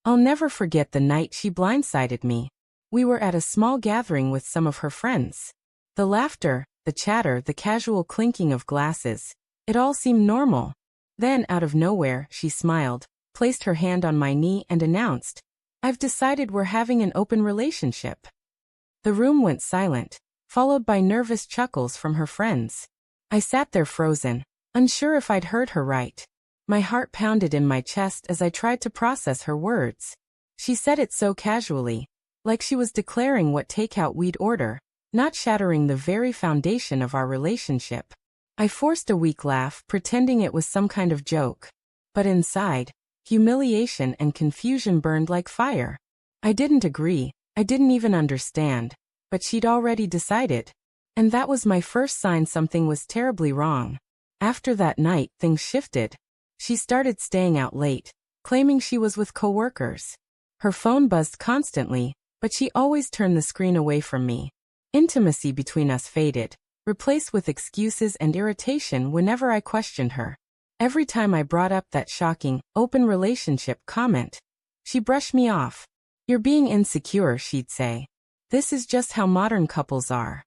I'll never forget the night she blindsided me. We were at a small gathering with some of her friends. The laughter, the chatter, the casual clinking of glasses, it all seemed normal. Then, out of nowhere, she smiled, placed her hand on my knee and announced, "I've decided we're having an open relationship." The room went silent, followed by nervous chuckles from her friends. I sat there frozen, unsure if I'd heard her right. My heart pounded in my chest as I tried to process her words. She said it so casually, like she was declaring what takeout we'd order, not shattering the very foundation of our relationship. I forced a weak laugh, pretending it was some kind of joke. But inside, humiliation and confusion burned like fire. I didn't agree, I didn't even understand, but she'd already decided. And that was my first sign something was terribly wrong. After that night, things shifted. She started staying out late, claiming she was with coworkers. Her phone buzzed constantly, but she always turned the screen away from me. Intimacy between us faded, replaced with excuses and irritation whenever I questioned her. Every time I brought up that shocking, open relationship comment, she brushed me off. "You're being insecure," she'd say. "This is just how modern couples are."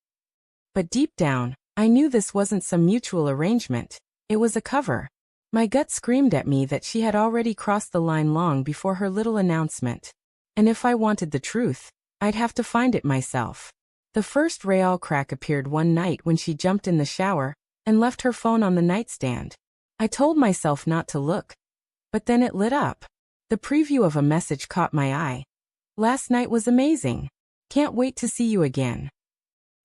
But deep down, I knew this wasn't some mutual arrangement. It was a cover. My gut screamed at me that she had already crossed the line long before her little announcement. And if I wanted the truth, I'd have to find it myself. The first real crack appeared one night when she jumped in the shower and left her phone on the nightstand. I told myself not to look, but then it lit up. The preview of a message caught my eye. "Last night was amazing. Can't wait to see you again."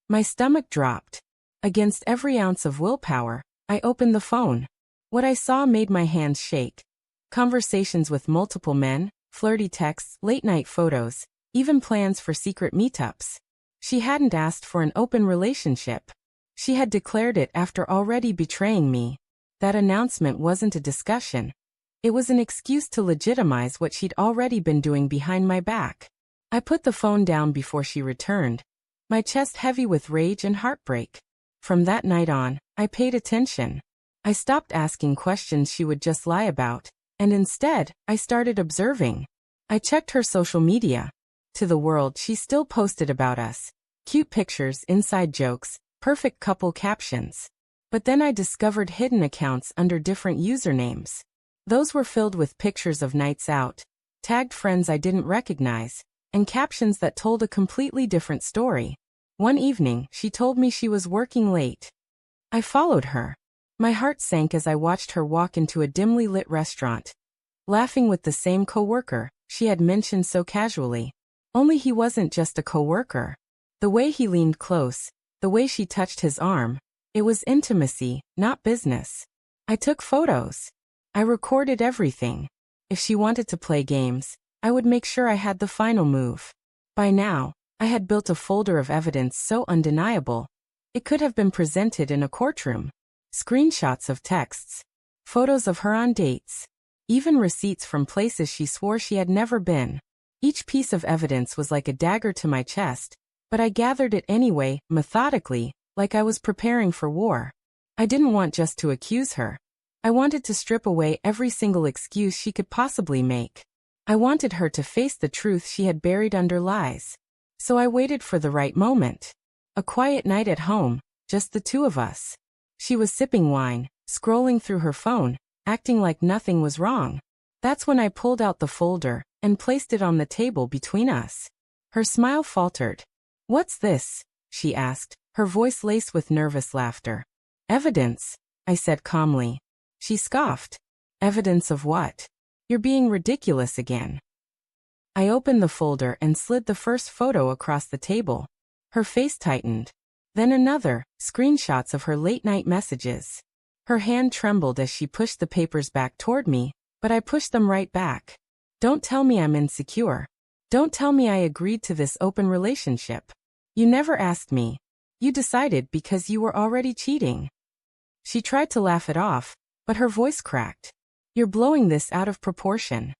My stomach dropped. Against every ounce of willpower, I opened the phone. What I saw made my hands shake. Conversations with multiple men, flirty texts, late-night photos, even plans for secret meetups. She hadn't asked for an open relationship. She had declared it after already betraying me. That announcement wasn't a discussion. It was an excuse to legitimize what she'd already been doing behind my back. I put the phone down before she returned, my chest heavy with rage and heartbreak. From that night on, I paid attention. I stopped asking questions she would just lie about, and instead, I started observing. I checked her social media. To the world, she still posted about us. Cute pictures, inside jokes, perfect couple captions. But then I discovered hidden accounts under different usernames. Those were filled with pictures of nights out, tagged friends I didn't recognize, and captions that told a completely different story. One evening, she told me she was working late. I followed her. My heart sank as I watched her walk into a dimly lit restaurant, laughing with the same coworker she had mentioned so casually. Only he wasn't just a coworker. The way he leaned close, the way she touched his arm, it was intimacy, not business. I took photos. I recorded everything. If she wanted to play games, I would make sure I had the final move. By now, I had built a folder of evidence so undeniable, it could have been presented in a courtroom. Screenshots of texts, photos of her on dates, even receipts from places she swore she had never been. Each piece of evidence was like a dagger to my chest, but I gathered it anyway, methodically, like I was preparing for war. I didn't want just to accuse her. I wanted to strip away every single excuse she could possibly make. I wanted her to face the truth she had buried under lies. So I waited for the right moment. A quiet night at home, just the two of us. She was sipping wine, scrolling through her phone, acting like nothing was wrong. That's when I pulled out the folder and placed it on the table between us. Her smile faltered. "What's this?" she asked, her voice laced with nervous laughter. "Evidence," I said calmly. She scoffed. "Evidence of what? You're being ridiculous again." I opened the folder and slid the first photo across the table. Her face tightened. Then another, screenshots of her late-night messages. Her hand trembled as she pushed the papers back toward me, but I pushed them right back. "Don't tell me I'm insecure. Don't tell me I agreed to this open relationship. You never asked me. You decided because you were already cheating." She tried to laugh it off, but her voice cracked. "You're blowing this out of proportion."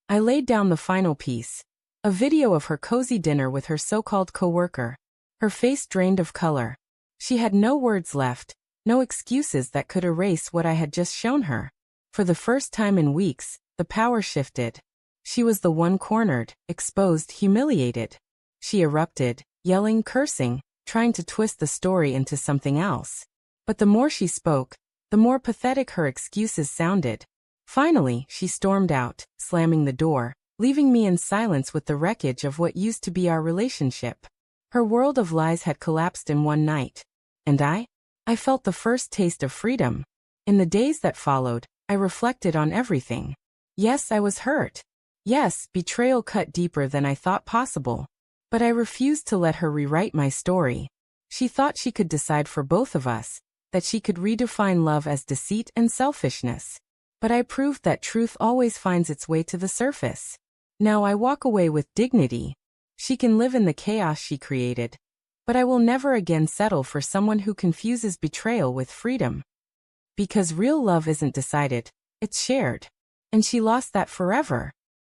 I laid down the final piece, a video of her cozy dinner with her so-called coworker. Her face drained of color. She had no words left, no excuses that could erase what I had just shown her. For the first time in weeks, the power shifted. She was the one cornered, exposed, humiliated. She erupted, yelling, cursing, trying to twist the story into something else. But the more she spoke, the more pathetic her excuses sounded. Finally, she stormed out, slamming the door, leaving me in silence with the wreckage of what used to be our relationship. Her world of lies had collapsed in one night. And I felt the first taste of freedom. In the days that followed, I reflected on everything. Yes, I was hurt. Yes, betrayal cut deeper than I thought possible. But I refused to let her rewrite my story. She thought she could decide for both of us, that she could redefine love as deceit and selfishness. But I proved that truth always finds its way to the surface. Now I walk away with dignity. She can live in the chaos she created. But I will never again settle for someone who confuses betrayal with freedom. Because real love isn't decided, it's shared. And she lost that forever.